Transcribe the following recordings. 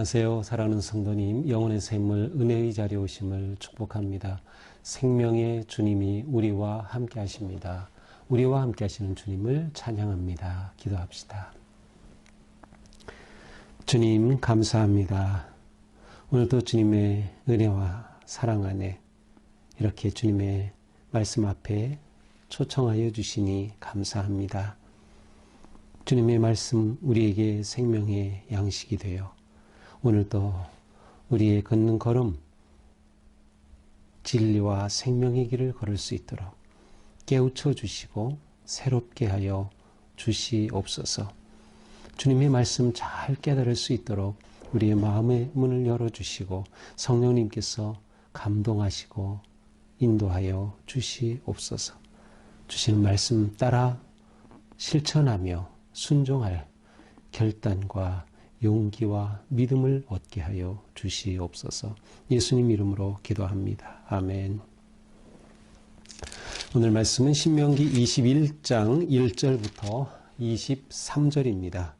안녕하세요. 사랑하는 성도님, 영혼의 샘물 은혜의 자리에 오심을 축복합니다. 생명의 주님이 우리와 함께 하십니다. 우리와 함께 하시는 주님을 찬양합니다. 기도합시다. 주님 감사합니다. 오늘도 주님의 은혜와 사랑 안에 이렇게 주님의 말씀 앞에 초청하여 주시니 감사합니다. 주님의 말씀 우리에게 생명의 양식이 되어 오늘도 우리의 걷는 걸음 진리와 생명의 길을 걸을 수 있도록 깨우쳐 주시고 새롭게 하여 주시옵소서. 주님의 말씀 잘 깨달을 수 있도록 우리의 마음의 문을 열어주시고 성령님께서 감동하시고 인도하여 주시옵소서. 주시는 말씀 따라 실천하며 순종할 결단과 용기와 믿음을 얻게 하여 주시옵소서. 예수님 이름으로 기도합니다. 아멘. 오늘 말씀은 신명기 21장 1절부터 23절입니다.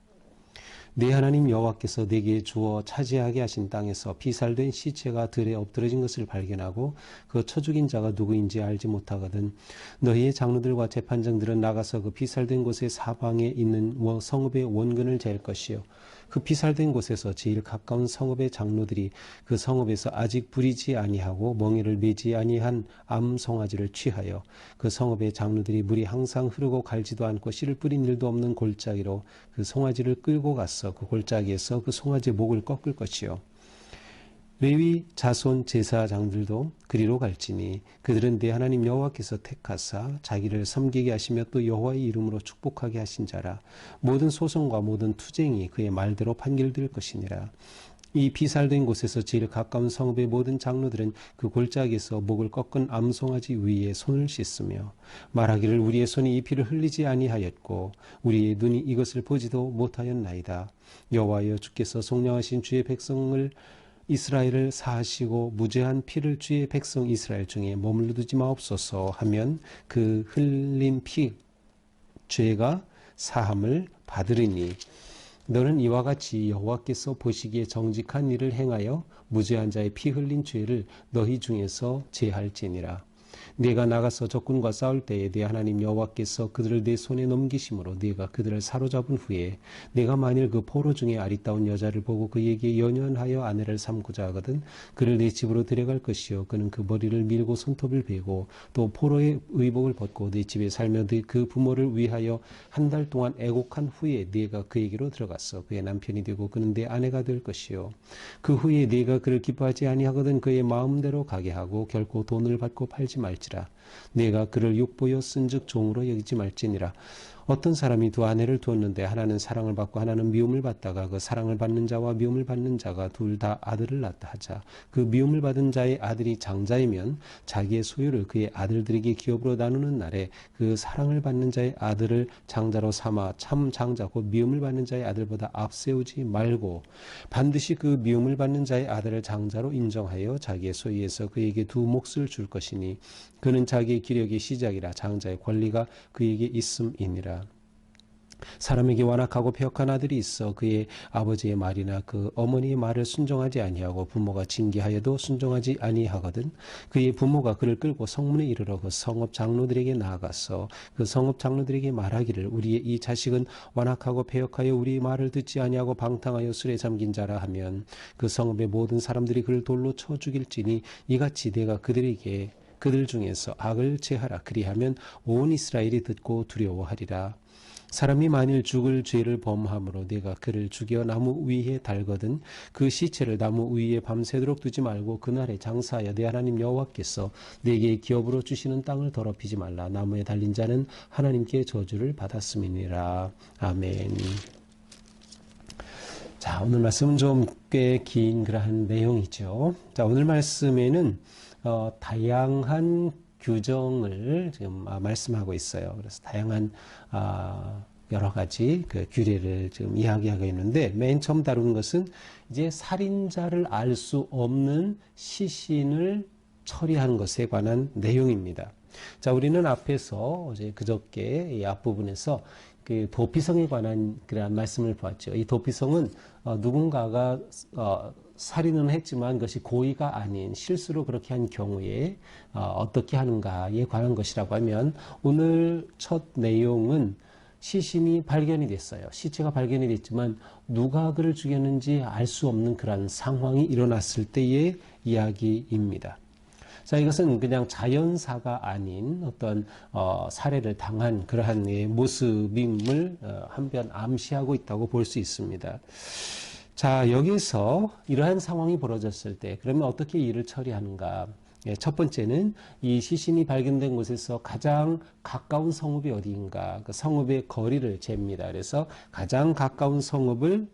내 하나님 여호와께서 내게 주어 차지하게 하신 땅에서 피살된 시체가 들에 엎드러진 것을 발견하고 그 쳐 죽인 자가 누구인지 알지 못하거든 너희의 장로들과 재판장들은 나가서 그 피살된 곳의 사방에 있는 성읍의 원근을 잴 것이요 그 피살된 곳에서 제일 가까운 성읍의 장로들이 그 성읍에서 아직 부리지 아니하고 멍에를 매지 아니한 암 송아지를 취하여 그 성읍의 장로들이 물이 항상 흐르고 갈지도 않고 씨를 뿌린 일도 없는 골짜기로 그 송아지를 끌고 갔어 그 골짜기에서 그 송아지의 목을 꺾을 것이요 레위 자손 제사장들도 그리로 갈지니 그들은 내 하나님 여호와께서 택하사 자기를 섬기게 하시며 또 여호와의 이름으로 축복하게 하신 자라 모든 소송과 모든 투쟁이 그의 말대로 판결될 것이니라. 이 피살된 곳에서 제일 가까운 성읍의 모든 장로들은 그 골짜기에서 목을 꺾은 암송아지 위에 손을 씻으며 말하기를 우리의 손이 이 피를 흘리지 아니하였고 우리의 눈이 이것을 보지도 못하였나이다. 여호와여 주께서 속량하신 주의 백성을 이스라엘을 사하시고 무죄한 피를 주의 백성 이스라엘 중에 머물러 두지 마옵소서 하면 그 흘린 피 죄가 사함을 받으리니 너는 이와 같이 여호와께서 보시기에 정직한 일을 행하여 무죄한 자의 피 흘린 죄를 너희 중에서 제할지니라. 네가 나가서 적군과 싸울 때에 네 하나님 여호와께서 그들을 네 손에 넘기심으로 네가 그들을 사로잡은 후에 네가 만일 그 포로 중에 아리따운 여자를 보고 그에게 연연하여 아내를 삼고자 하거든 그를 네 집으로 데려갈 것이요 그는 그 머리를 밀고 손톱을 베고 또 포로의 의복을 벗고 네 집에 살며 그 부모를 위하여 한 달 동안 애곡한 후에 네가 그에게로 들어갔어 그의 남편이 되고 그는 네 아내가 될 것이요 그 후에 네가 그를 기뻐하지 아니하거든 그의 마음대로 가게 하고 결코 돈을 받고 팔지 말지라. 내가 그를 육보여 쓴즉 종으로 여기지 말지니라. 어떤 사람이 두 아내를 두었는데 하나는 사랑을 받고 하나는 미움을 받다가 그 사랑을 받는 자와 미움을 받는 자가 둘 다 아들을 낳다 하자. 그 미움을 받은 자의 아들이 장자이면 자기의 소유를 그의 아들들에게 기업으로 나누는 날에 그 사랑을 받는 자의 아들을 장자로 삼아 참 장자고 미움을 받는 자의 아들보다 앞세우지 말고 반드시 그 미움을 받는 자의 아들을 장자로 인정하여 자기의 소유에서 그에게 두 몫을 줄 것이니 그는 자기의 기력의 시작이라 장자의 권리가 그에게 있음이니라. 사람에게 완악하고 패역한 아들이 있어 그의 아버지의 말이나 그 어머니의 말을 순종하지 아니하고 부모가 징계하여도 순종하지 아니하거든 그의 부모가 그를 끌고 성문에 이르러 그 성읍 장로들에게 나아가서 그 성읍 장로들에게 말하기를 우리의 이 자식은 완악하고 패역하여 우리의 말을 듣지 아니하고 방탕하여 술에 잠긴 자라 하면 그 성읍의 모든 사람들이 그를 돌로 쳐 죽일지니 이같이 내가 그들 중에서 악을 제하라 그리하면 온 이스라엘이 듣고 두려워하리라. 사람이 만일 죽을 죄를 범함으로 네가 그를 죽여 나무 위에 달거든 그 시체를 나무 위에 밤새도록 두지 말고 그날에 장사하여 내 하나님 여호와께서 네게 기업으로 주시는 땅을 더럽히지 말라. 나무에 달린 자는 하나님께 저주를 받았음이니라. 아멘. 자, 오늘 말씀은 좀 꽤 긴 그러한 내용이죠. 자, 오늘 말씀에는 다양한 규정을 지금 말씀하고 있어요. 그래서 다양한 여러 가지 그 규례를 지금 이야기하고 있는데 맨 처음 다룬 것은 이제 살인자를 알 수 없는 시신을 처리하는 것에 관한 내용입니다. 자, 우리는 앞에서 어제 그저께 이 앞부분에서 그 도피성에 관한 그런 말씀을 보았죠. 이 도피성은 누군가가 살인은 했지만 그것이 고의가 아닌 실수로 그렇게 한 경우에 어떻게 하는가에 관한 것이라고 하면 오늘 첫 내용은 시신이 발견이 됐어요. 시체가 발견이 됐지만 누가 그를 죽였는지 알 수 없는 그런 상황이 일어났을 때의 이야기입니다. 자, 이것은 그냥 자연사가 아닌 어떤 살해를 당한 그러한 모습임을 한편 암시하고 있다고 볼 수 있습니다. 자, 여기서 이러한 상황이 벌어졌을 때 그러면 어떻게 일을 처리하는가? 첫 번째는 이 시신이 발견된 곳에서 가장 가까운 성읍이 어디인가? 그 성읍의 거리를 잽니다. 그래서 가장 가까운 성읍을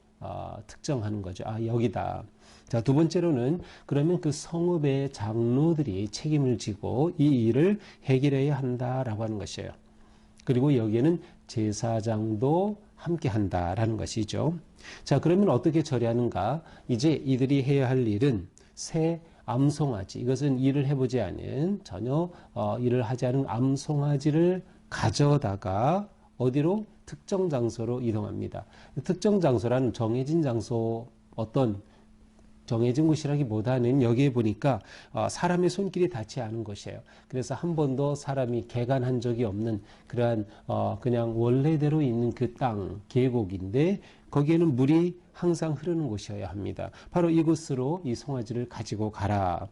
특정하는 거죠. 아, 여기다. 자, 두 번째로는 그러면 그 성읍의 장로들이 책임을 지고 이 일을 해결해야 한다라고 하는 것이에요. 그리고 여기에는 제사장도 함께 한다라는 것이죠. 자, 그러면 어떻게 처리하는가? 이제 이들이 해야 할 일은 새 암송아지, 이것은 일을 해보지 않은 전혀 일을 하지 않은 암송아지를 가져다가 어디로? 특정 장소로 이동합니다. 특정 장소라는 정해진 장소, 어떤 정해진 곳이라기보다는 여기에 보니까 사람의 손길이 닿지 않은 곳이에요. 그래서 한 번도 사람이 개간한 적이 없는 그러한 그냥 원래대로 있는 그 땅, 계곡인데 거기에는 물이 항상 흐르는 곳이어야 합니다. 바로 이곳으로 이 송아지를 가지고 가라.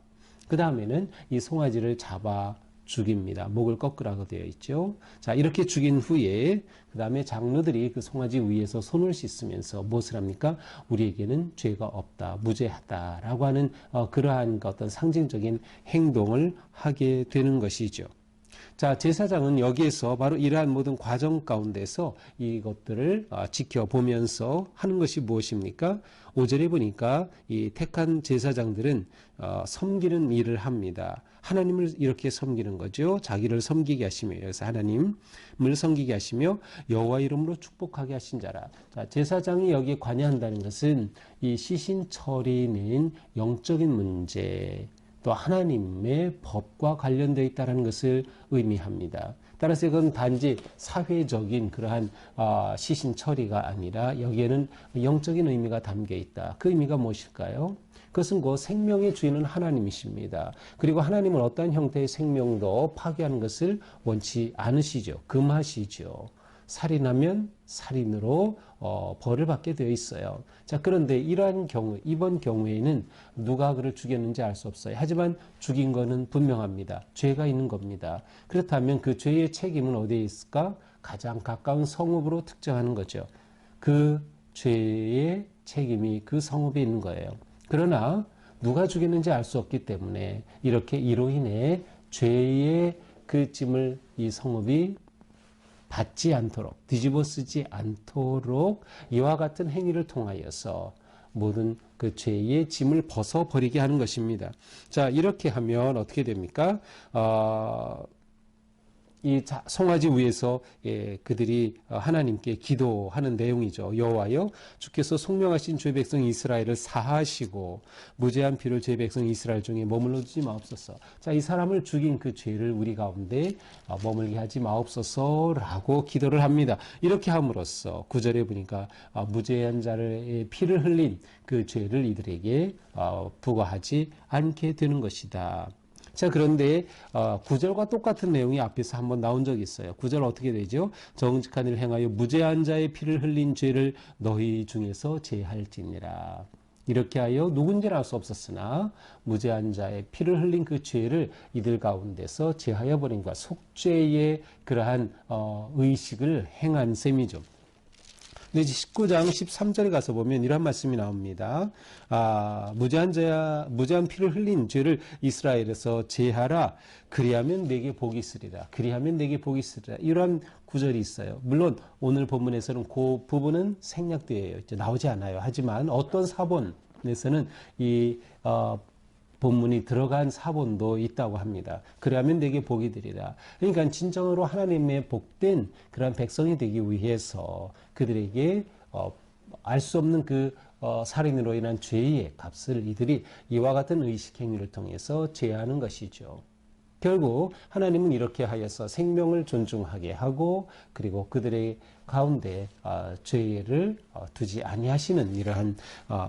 그 다음에는 이 송아지를 잡아 죽입니다. 목을 꺾으라고 되어 있죠. 자, 이렇게 죽인 후에 그 다음에 장로들이 그 송아지 위에서 손을 씻으면서 무엇을 합니까? 우리에게는 죄가 없다, 무죄하다라고 하는 그러한 어떤 상징적인 행동을 하게 되는 것이죠. 자, 제사장은 여기에서 바로 이러한 모든 과정 가운데서 이것들을 지켜보면서 하는 것이 무엇입니까? 5절에 보니까 이 택한 제사장들은 섬기는 일을 합니다. 하나님을 이렇게 섬기는 거죠. 자기를 섬기게 하시며, 그래서 하나님을 섬기게 하시며 여호와 이름으로 축복하게 하신 자라. 자, 제사장이 여기에 관여한다는 것은 이 시신 처리는 영적인 문제, 또 하나님의 법과 관련되어 있다는 것을 의미합니다. 따라서 이건 단지 사회적인 그러한 시신 처리가 아니라 여기에는 영적인 의미가 담겨 있다. 그 의미가 무엇일까요? 그것은 그 생명의 주인은 하나님이십니다. 그리고 하나님은 어떠한 형태의 생명도 파괴하는 것을 원치 않으시죠. 금하시죠. 살인하면 살인으로 벌을 받게 되어 있어요. 자, 그런데 이러한 경우, 이번 경우에는 누가 그를 죽였는지 알 수 없어요. 하지만 죽인 거는 분명합니다. 죄가 있는 겁니다. 그렇다면 그 죄의 책임은 어디에 있을까? 가장 가까운 성읍으로 특정하는 거죠. 그 죄의 책임이 그 성읍에 있는 거예요. 그러나 누가 죽였는지 알 수 없기 때문에 이렇게 이로 인해 죄의 그 짐을 이 성읍이 받지 않도록, 뒤집어 쓰지 않도록 이와 같은 행위를 통하여서 모든 그 죄의 짐을 벗어버리게 하는 것입니다. 자, 이렇게 하면 어떻게 됩니까? 이 송아지 위에서 그들이 하나님께 기도하는 내용이죠. 여호와여, 주께서 속명하신 주의 백성 이스라엘을 사하시고 무죄한 피를 주의 백성 이스라엘 중에 머물러 두지 마옵소서. 자, 이 사람을 죽인 그 죄를 우리 가운데 머물게 하지 마옵소서라고 기도를 합니다. 이렇게 함으로써 9절에 보니까 무죄한 자의 피를 흘린 그 죄를 이들에게 부과하지 않게 되는 것이다. 자, 그런데 9절과 똑같은 내용이 앞에서 한번 나온 적이 있어요. 9절 어떻게 되죠? 정직한 일을 행하여 무죄한 자의 피를 흘린 죄를 너희 중에서 제할지니라. 이렇게 하여 누군지는 알 수 없었으나 무죄한 자의 피를 흘린 그 죄를 이들 가운데서 제하여 버린 것, 속죄의 그러한 의식을 행한 셈이죠. 근데 19장 13절에 가서 보면 이런 말씀이 나옵니다. 무죄한 피를 흘린 죄를 이스라엘에서 제하라. 그리하면 내게 복이 있으리라. 그리하면 내게 복이 있으리라. 이러한 구절이 있어요. 물론 오늘 본문에서는 그 부분은 생략되어 나오지 않아요. 하지만 어떤 사본에서는 이 본문이 들어간 사본도 있다고 합니다. 그러면 내게 복이 되리라. 그러니까 진정으로 하나님의 복된 그런 백성이 되기 위해서 그들에게 알 수 없는 그 살인으로 인한 죄의 값을 이들이 이와 같은 의식 행위를 통해서 제하는 것이죠. 결국 하나님은 이렇게 하여서 생명을 존중하게 하고 그리고 그들의 가운데 죄를 두지 아니하시는 이러한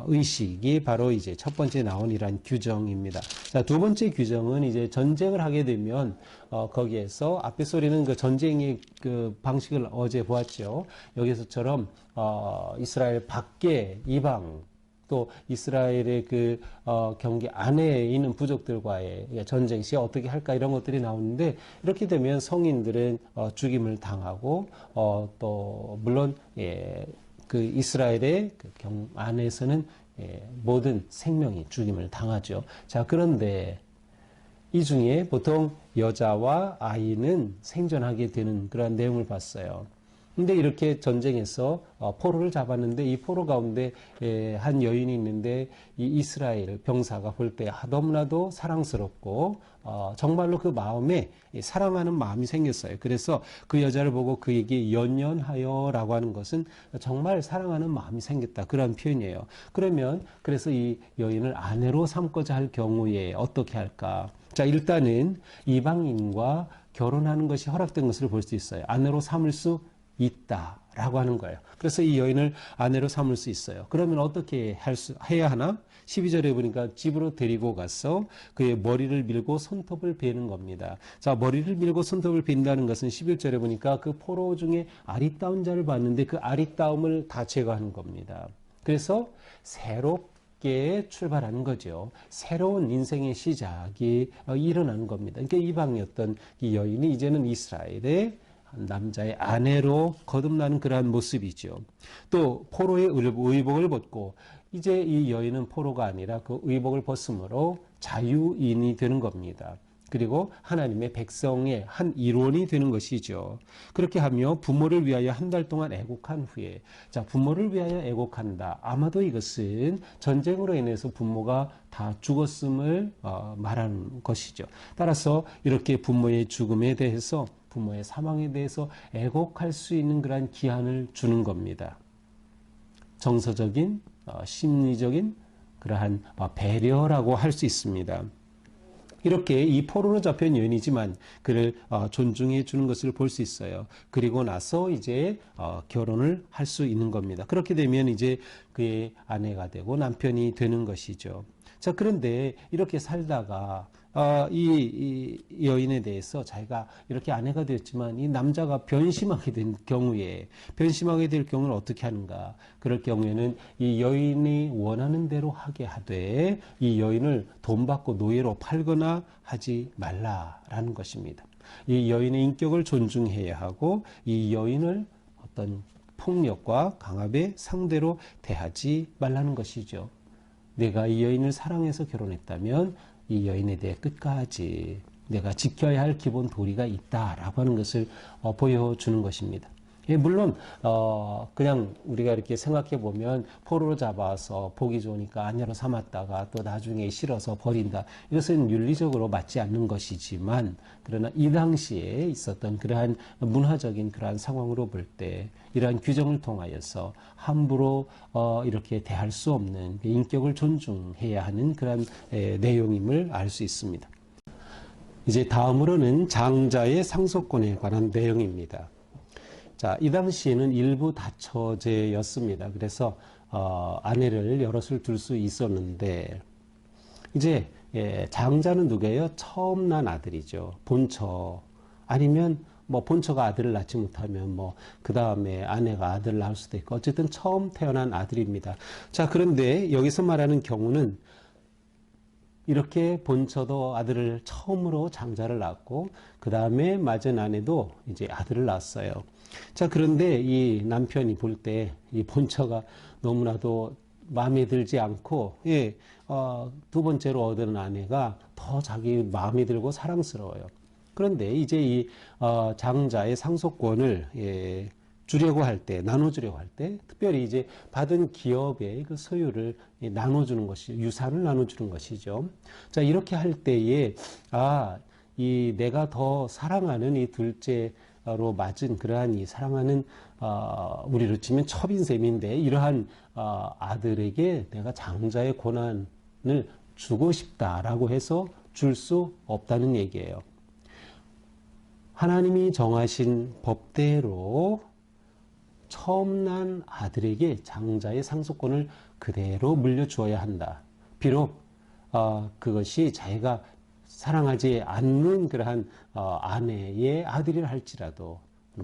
의식이 바로 이제 첫 번째 나온 이러한 규정입니다. 자, 두 번째 규정은 이제 전쟁을 하게 되면 거기에서 앞에서 우리는 그 전쟁의 그 방식을 어제 보았죠. 여기서처럼 이스라엘 밖에 이방 또 이스라엘의 그 경계 안에 있는 부족들과의 전쟁 시에 어떻게 할까 이런 것들이 나오는데 이렇게 되면 성인들은 죽임을 당하고 또 물론 그 이스라엘의 그 경 안에서는 모든 생명이 죽임을 당하죠. 자, 그런데 이 중에 보통 여자와 아이는 생존하게 되는 그런 내용을 봤어요. 근데 이렇게 전쟁에서 포로를 잡았는데 이 포로 가운데 한 여인이 있는데 이 이스라엘 병사가 볼 때 너무나도 사랑스럽고 정말로 그 마음에 사랑하는 마음이 생겼어요. 그래서 그 여자를 보고 그에게 연연하여라고 하는 것은 정말 사랑하는 마음이 생겼다. 그런 표현이에요. 그러면 그래서 이 여인을 아내로 삼고자 할 경우에 어떻게 할까? 자, 일단은 이방인과 결혼하는 것이 허락된 것을 볼 수 있어요. 아내로 삼을 수 있다라고 하는 거예요. 그래서 이 여인을 아내로 삼을 수 있어요. 그러면 어떻게 해야 하나? 12절에 보니까 집으로 데리고 가서 그의 머리를 밀고 손톱을 베는 겁니다. 자, 머리를 밀고 손톱을 벤다는 것은 11절에 보니까 그 포로 중에 아리따운 자를 봤는데 그 아리따움을 다 제거하는 겁니다. 그래서 새롭게 출발하는 거죠. 새로운 인생의 시작이 일어나는 겁니다. 그러니까 이방이었던 이 여인이 이제는 이스라엘의 남자의 아내로 거듭나는 그러한 모습이죠. 또 포로의 의복을 벗고 이제 이 여인은 포로가 아니라 그 의복을 벗음으로 자유인이 되는 겁니다. 그리고 하나님의 백성의 한 일원이 되는 것이죠. 그렇게 하며 부모를 위하여 한 달 동안 애곡한 후에, 자, 부모를 위하여 애곡한다. 아마도 이것은 전쟁으로 인해서 부모가 다 죽었음을 말하는 것이죠. 따라서 이렇게 부모의 죽음에 대해서 부모의 사망에 대해서 애곡할 수 있는 그러한 기한을 주는 겁니다. 정서적인, 심리적인 그러한 배려라고 할 수 있습니다. 이렇게 이 포로로 잡힌 여인이지만 그를 존중해 주는 것을 볼 수 있어요. 그리고 나서 이제 결혼을 할 수 있는 겁니다. 그렇게 되면 이제 그의 아내가 되고 남편이 되는 것이죠. 자, 그런데 이렇게 살다가 이 여인에 대해서 자기가 이렇게 아내가 되었지만 이 남자가 변심하게 될 경우는 어떻게 하는가? 그럴 경우에는 이 여인이 원하는 대로 하게 하되 이 여인을 돈 받고 노예로 팔거나 하지 말라라는 것입니다. 이 여인의 인격을 존중해야 하고 이 여인을 어떤 폭력과 강압의 상대로 대하지 말라는 것이죠. 내가 이 여인을 사랑해서 결혼했다면 이 여인에 대해 끝까지 내가 지켜야 할 기본 도리가 있다라고 하는 것을 보여주는 것입니다. 물론 그냥 우리가 이렇게 생각해 보면 포로로 잡아서 보기 좋으니까 아내로 삼았다가 또 나중에 싫어서 버린다. 이것은 윤리적으로 맞지 않는 것이지만 그러나 이 당시에 있었던 그러한 문화적인 그러한 상황으로 볼 때 이러한 규정을 통하여서 함부로 이렇게 대할 수 없는 인격을 존중해야 하는 그러한 내용임을 알 수 있습니다. 이제 다음으로는 장자의 상속권에 관한 내용입니다. 자, 이 당시에는 일부 다처제였습니다. 그래서 아내를 여럿을 둘 수 있었는데 이제 장자는 누구예요? 처음 난 아들이죠. 본처 아니면 뭐 본처가 아들을 낳지 못하면 뭐 그 다음에 아내가 아들을 낳을 수도 있고 어쨌든 처음 태어난 아들입니다. 자, 그런데 여기서 말하는 경우는 이렇게 본처도 아들을 처음으로 장자를 낳고 그 다음에 맞은 아내도 이제 아들을 낳았어요. 자, 그런데 이 남편이 볼 때 이 본처가 너무나도 마음에 들지 않고 두 번째로 얻은 아내가 더 자기 마음에 들고 사랑스러워요. 그런데 이제 이 장자의 상속권을 주려고 할 때, 나눠주려고 할 때, 특별히 이제 받은 기업의 그 소유를 나눠주는 것이, 유산을 나눠주는 것이죠. 자, 이렇게 할 때에, 이 내가 더 사랑하는 이 둘째로 맞은 그러한 이 사랑하는, 우리로 치면 첩인셈인데, 이러한, 아들에게 내가 장자의 권한을 주고 싶다라고 해서 줄 수 없다는 얘기예요. 하나님이 정하신 법대로 처음 난 아들에게 장자의 상속권을 그대로 물려주어야 한다. 비록 그것이 자기가 사랑하지 않는 그러한 아내의 아들이라 할지라도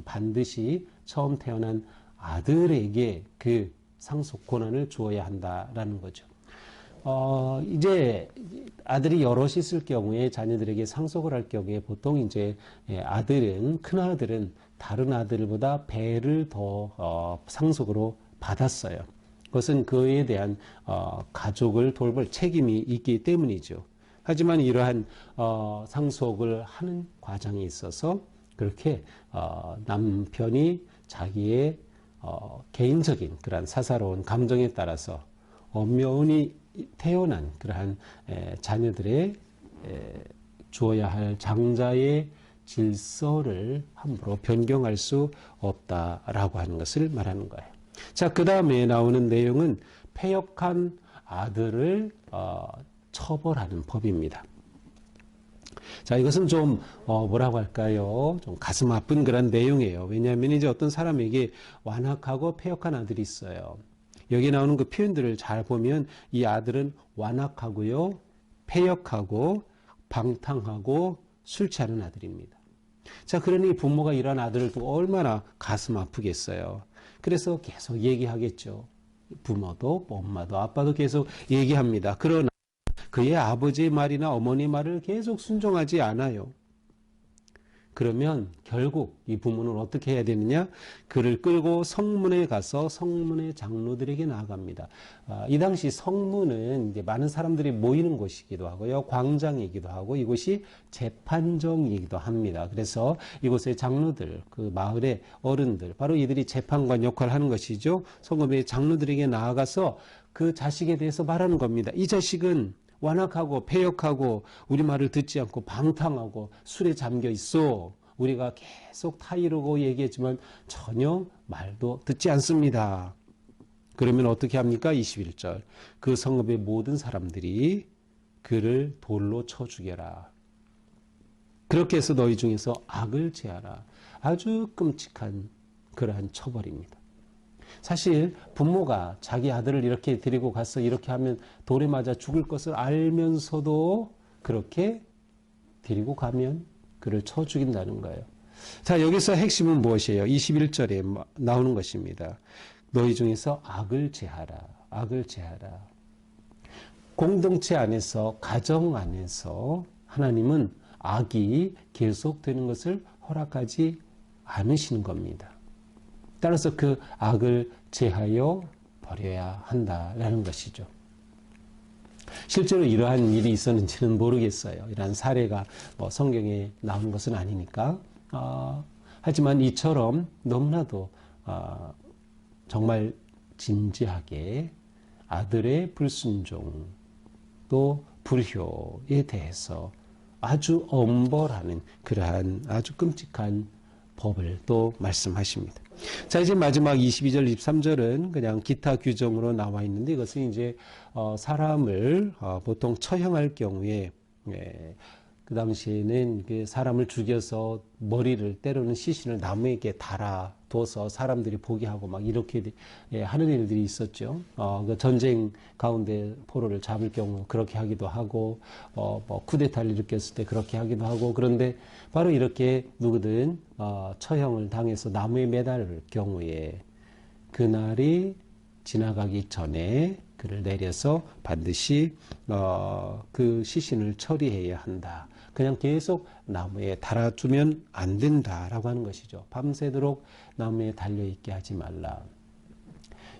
반드시 처음 태어난 아들에게 그 상속 권한을 주어야 한다라는 거죠. 이제 아들이 여럿이 있을 경우에 자녀들에게 상속을 할 경우에 보통 이제 아들은, 큰 아들은 다른 아들보다 배를 더 상속으로 받았어요. 그것은 그에 대한 가족을 돌볼 책임이 있기 때문이죠. 하지만 이러한 상속을 하는 과정에 있어서 그렇게 남편이 자기의 개인적인 그러한 사사로운 감정에 따라서 엄연히 태어난 그러한 자녀들의 주어야 할 장자의 질서를 함부로 변경할 수 없다라고 하는 것을 말하는 거예요. 자, 그 다음에 나오는 내용은 패역한 아들을 처벌하는 법입니다. 자, 이것은 좀 뭐라고 할까요? 좀 가슴 아픈 그런 내용이에요. 왜냐하면 이제 어떤 사람에게 완악하고 패역한 아들이 있어요. 여기 나오는 그 표현들을 잘 보면 이 아들은 완악하고요, 패역하고 방탕하고 술 취하는 아들입니다. 자, 그러니 부모가 이런 아들을 두고 얼마나 가슴 아프겠어요. 그래서 계속 얘기하겠죠. 부모도 엄마도 아빠도 계속 얘기합니다. 그러나 그의 아버지의 말이나 어머니 말을 계속 순종하지 않아요. 그러면 결국 이 부모는 어떻게 해야 되느냐? 그를 끌고 성문에 가서 성문의 장로들에게 나아갑니다. 이 당시 성문은 이제 많은 사람들이 모이는 곳이기도 하고요, 광장이기도 하고 이곳이 재판정이기도 합니다. 그래서 이곳의 장로들, 그 마을의 어른들, 바로 이들이 재판관 역할을 하는 것이죠. 성문의 장로들에게 나아가서 그 자식에 대해서 말하는 겁니다. 이 자식은 완악하고 패역하고 우리 말을 듣지 않고 방탕하고 술에 잠겨 있어. 우리가 계속 타이르고 얘기했지만 전혀 말도 듣지 않습니다. 그러면 어떻게 합니까? 21절. 그 성읍의 모든 사람들이 그를 돌로 쳐 죽여라. 그렇게 해서 너희 중에서 악을 제하라. 아주 끔찍한 그러한 처벌입니다. 사실 부모가 자기 아들을 이렇게 데리고 가서 이렇게 하면 돌에 맞아 죽을 것을 알면서도 그렇게 데리고 가면 그를 쳐 죽인다는 거예요. 자, 여기서 핵심은 무엇이에요? 21절에 나오는 것입니다. 너희 중에서 악을 제하라. 악을 제하라. 공동체 안에서, 가정 안에서 하나님은 악이 계속되는 것을 허락하지 않으시는 겁니다. 따라서 그 악을 제하여 버려야 한다라는 것이죠. 실제로 이러한 일이 있었는지는 모르겠어요. 이러한 사례가 성경에 나오는 것은 아니니까. 하지만 이처럼 너무나도 정말 진지하게 아들의 불순종 또 불효에 대해서 아주 엄벌하는 그러한 아주 끔찍한 법을 또 말씀하십니다. 자, 이제 마지막 22절, 23절은 그냥 기타 규정으로 나와 있는데 이것은 이제 사람을 보통 처형할 경우에 그 당시에는 그 사람을 죽여서 머리를 때로는 시신을 나무에게 달아둬서 사람들이 보게 하고 막 이렇게 하는 일들이 있었죠. 그 전쟁 가운데 포로를 잡을 경우 그렇게 하기도 하고, 뭐 쿠데타를 일으켰을 때 그렇게 하기도 하고, 그런데 바로 이렇게 누구든 처형을 당해서 나무에 매달을 경우에 그날이 지나가기 전에 그를 내려서 반드시 그 시신을 처리해야 한다. 그냥 계속 나무에 달아두면 안 된다라고 하는 것이죠. 밤새도록 나무에 달려있게 하지 말라.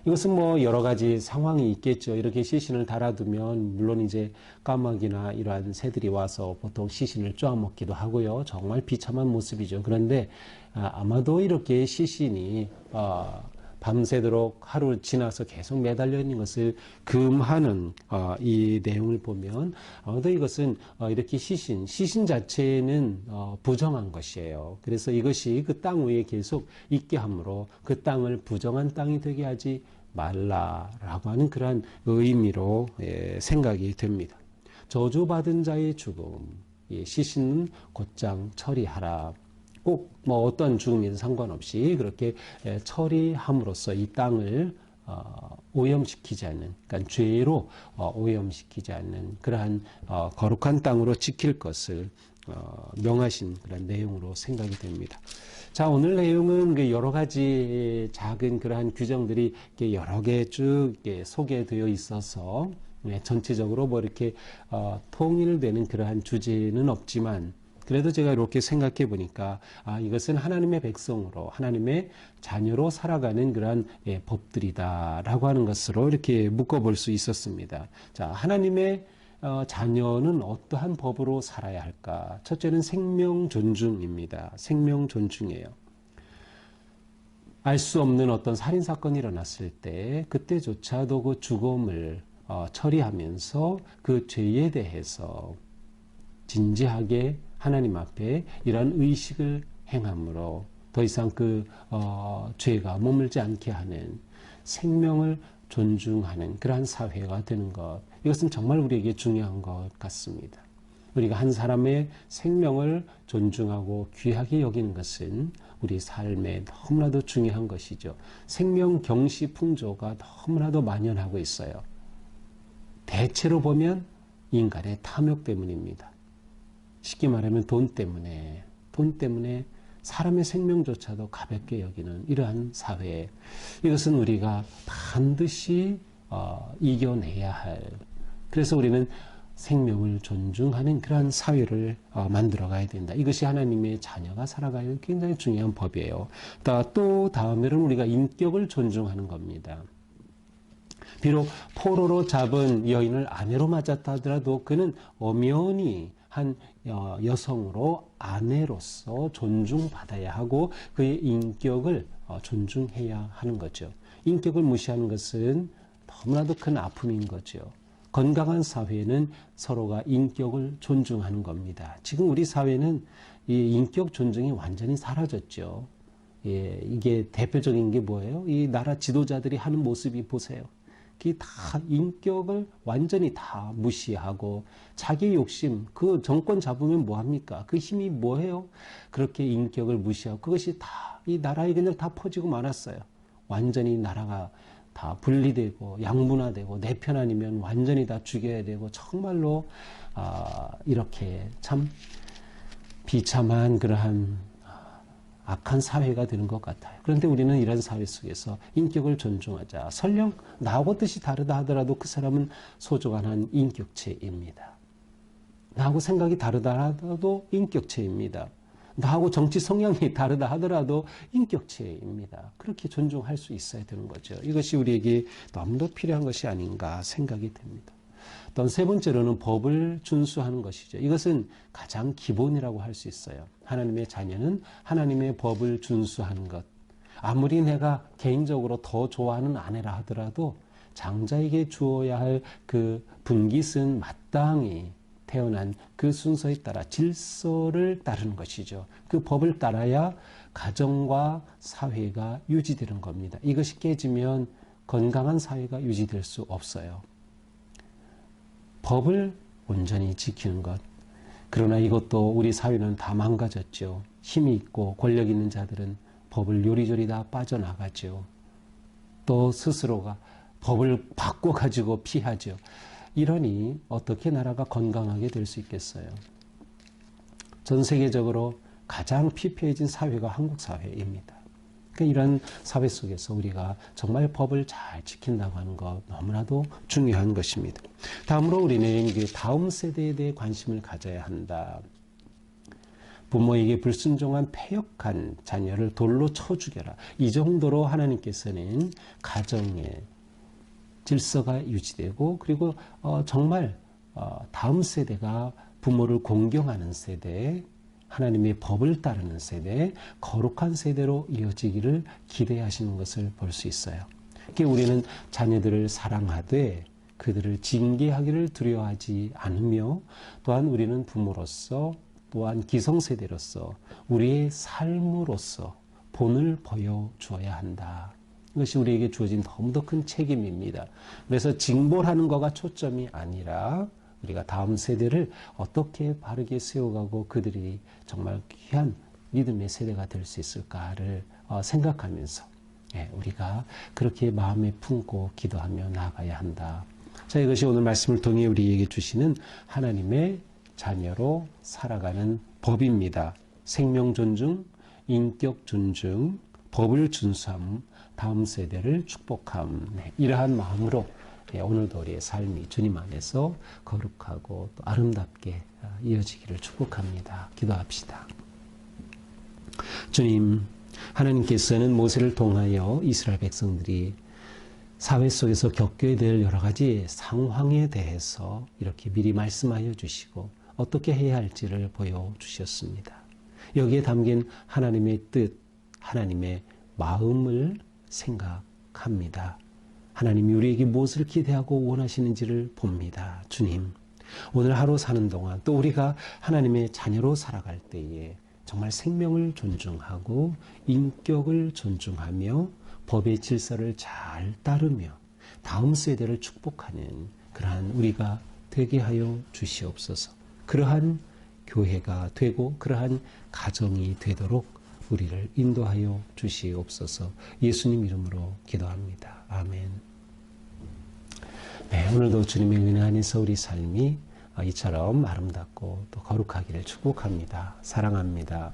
이것은 뭐 여러 가지 상황이 있겠죠. 이렇게 시신을 달아두면 물론 이제 까마귀나 이러한 새들이 와서 보통 시신을 쪼아먹기도 하고요. 정말 비참한 모습이죠. 그런데 아마도 이렇게 시신이 밤새도록 하루 지나서 계속 매달려 있는 것을 금하는 이 내용을 보면 아마도 이것은 이렇게 시신 자체는 부정한 것이에요. 그래서 이것이 그 땅 위에 계속 있게 함으로 그 땅을 부정한 땅이 되게 하지 말라라고 하는 그러한 의미로 생각이 됩니다. 저주받은 자의 죽음, 시신은 곧장 처리하라. 꼭 뭐 어떤 죽음이든 상관없이 그렇게 처리함으로써 이 땅을 오염시키지 않는, 그러니까 죄로 오염시키지 않는 그러한 거룩한 땅으로 지킬 것을 명하신 그런 내용으로 생각이 됩니다. 자, 오늘 내용은 그 여러 가지 작은 그러한 규정들이 여러 개 쭉 소개되어 있어서 전체적으로 뭐 이렇게 통일되는 그러한 주제는 없지만, 그래도 제가 이렇게 생각해 보니까 이것은 하나님의 백성으로, 하나님의 자녀로 살아가는 그러한 법들이다라고 하는 것으로 이렇게 묶어볼 수 있었습니다. 자, 하나님의 자녀는 어떠한 법으로 살아야 할까? 첫째는 생명 존중입니다. 생명 존중이에요. 알 수 없는 어떤 살인사건이 일어났을 때 그때조차도 그 죽음을 처리하면서 그 죄에 대해서 진지하게 하나님 앞에 이러한 의식을 행함으로 더 이상 그 죄가 머물지 않게 하는, 생명을 존중하는 그러한 사회가 되는 것, 이것은 정말 우리에게 중요한 것 같습니다. 우리가 한 사람의 생명을 존중하고 귀하게 여기는 것은 우리 삶에 너무나도 중요한 것이죠. 생명 경시 풍조가 너무나도 만연하고 있어요. 대체로 보면 인간의 탐욕 때문입니다. 쉽게 말하면 돈 때문에 사람의 생명조차도 가볍게 여기는 이러한 사회, 이것은 우리가 반드시 이겨내야 할, 그래서 우리는 생명을 존중하는 그러한 사회를 만들어 가야 된다. 이것이 하나님의 자녀가 살아갈 굉장히 중요한 법이에요. 또 다음에는 우리가 인격을 존중하는 겁니다. 비록 포로로 잡은 여인을 아내로 맞았다 하더라도 그는 엄연히 한 여성으로 아내로서 존중받아야 하고 그의 인격을 존중해야 하는 거죠. 인격을 무시하는 것은 너무나도 큰 아픔인 거죠. 건강한 사회는 서로가 인격을 존중하는 겁니다. 지금 우리 사회는 이 인격 존중이 완전히 사라졌죠. 이게 대표적인 게 뭐예요? 이 나라 지도자들이 하는 모습이 보세요. 다 인격을 완전히 다 무시하고 자기 욕심, 그 정권 잡으면 뭐합니까? 그 힘이 뭐예요? 그렇게 인격을 무시하고 그것이 다 이 나라에 그냥 다 퍼지고 말았어요. 완전히 나라가 다 분리되고 양분화되고 내 편 아니면 완전히 다 죽여야 되고, 정말로 이렇게 참 비참한 그러한 악한 사회가 되는 것 같아요. 그런데 우리는 이런 사회 속에서 인격을 존중하자. 설령 나하고 뜻이 다르다 하더라도 그 사람은 소중한 한 인격체입니다. 나하고 생각이 다르다 하더라도 인격체입니다. 나하고 정치 성향이 다르다 하더라도 인격체입니다. 그렇게 존중할 수 있어야 되는 거죠. 이것이 우리에게 너무도 필요한 것이 아닌가 생각이 됩니다. 또 세 번째로는 법을 준수하는 것이죠. 이것은 가장 기본이라고 할 수 있어요. 하나님의 자녀는 하나님의 법을 준수하는 것. 아무리 내가 개인적으로 더 좋아하는 아내라 하더라도 장자에게 주어야 할 그 분깃은 마땅히 태어난 그 순서에 따라 질서를 따르는 것이죠. 그 법을 따라야 가정과 사회가 유지되는 겁니다. 이것이 깨지면 건강한 사회가 유지될 수 없어요. 법을 온전히 지키는 것. 그러나 이것도 우리 사회는 다 망가졌죠. 힘이 있고 권력 있는 자들은 법을 요리조리 다 빠져나가죠. 또 스스로가 법을 바꿔가지고 피하죠. 이러니 어떻게 나라가 건강하게 될 수 있겠어요? 전 세계적으로 가장 피폐해진 사회가 한국 사회입니다. 그러니까 이런 사회 속에서 우리가 정말 법을 잘 지킨다고 하는 것 너무나도 중요한 것입니다. 다음으로 우리는 다음 세대에 대해 관심을 가져야 한다. 부모에게 불순종한 패역한 자녀를 돌로 쳐 죽여라. 이 정도로 하나님께서는 가정의 질서가 유지되고, 그리고 정말 다음 세대가 부모를 공경하는 세대, 하나님의 법을 따르는 세대, 거룩한 세대로 이어지기를 기대하시는 것을 볼 수 있어요. 그러니까 우리는 자녀들을 사랑하되 그들을 징계하기를 두려워하지 않으며, 또한 우리는 부모로서 또한 기성세대로서 우리의 삶으로서 본을 보여주어야 한다. 이것이 우리에게 주어진 너무도 큰 책임입니다. 그래서 징벌하는 거가 초점이 아니라 우리가 다음 세대를 어떻게 바르게 세워가고 그들이 정말 귀한 믿음의 세대가 될 수 있을까를 생각하면서 우리가 그렇게 마음에 품고 기도하며 나아가야 한다. 자, 이것이 오늘 말씀을 통해 우리에게 주시는 하나님의 자녀로 살아가는 법입니다. 생명 존중, 인격 존중, 법을 준수함, 다음 세대를 축복함. 이러한 마음으로 오늘도 우리의 삶이 주님 안에서 거룩하고 또 아름답게 이어지기를 축복합니다. 기도합시다. 주님, 하나님께서는 모세를 통하여 이스라엘 백성들이 사회 속에서 겪게 될 여러 가지 상황에 대해서 이렇게 미리 말씀하여 주시고 어떻게 해야 할지를 보여주셨습니다. 여기에 담긴 하나님의 뜻, 하나님의 마음을 생각합니다. 하나님이 우리에게 무엇을 기대하고 원하시는지를 봅니다. 주님, 오늘 하루 사는 동안 또 우리가 하나님의 자녀로 살아갈 때에 정말 생명을 존중하고 인격을 존중하며 법의 질서를 잘 따르며 다음 세대를 축복하는 그러한 우리가 되게 하여 주시옵소서. 그러한 교회가 되고 그러한 가정이 되도록 우리를 인도하여 주시옵소서. 예수님 이름으로 기도합니다. 아멘. 네, 오늘도 주님의 은혜 안에서 우리 삶이 이처럼 아름답고 또 거룩하기를 축복합니다. 사랑합니다.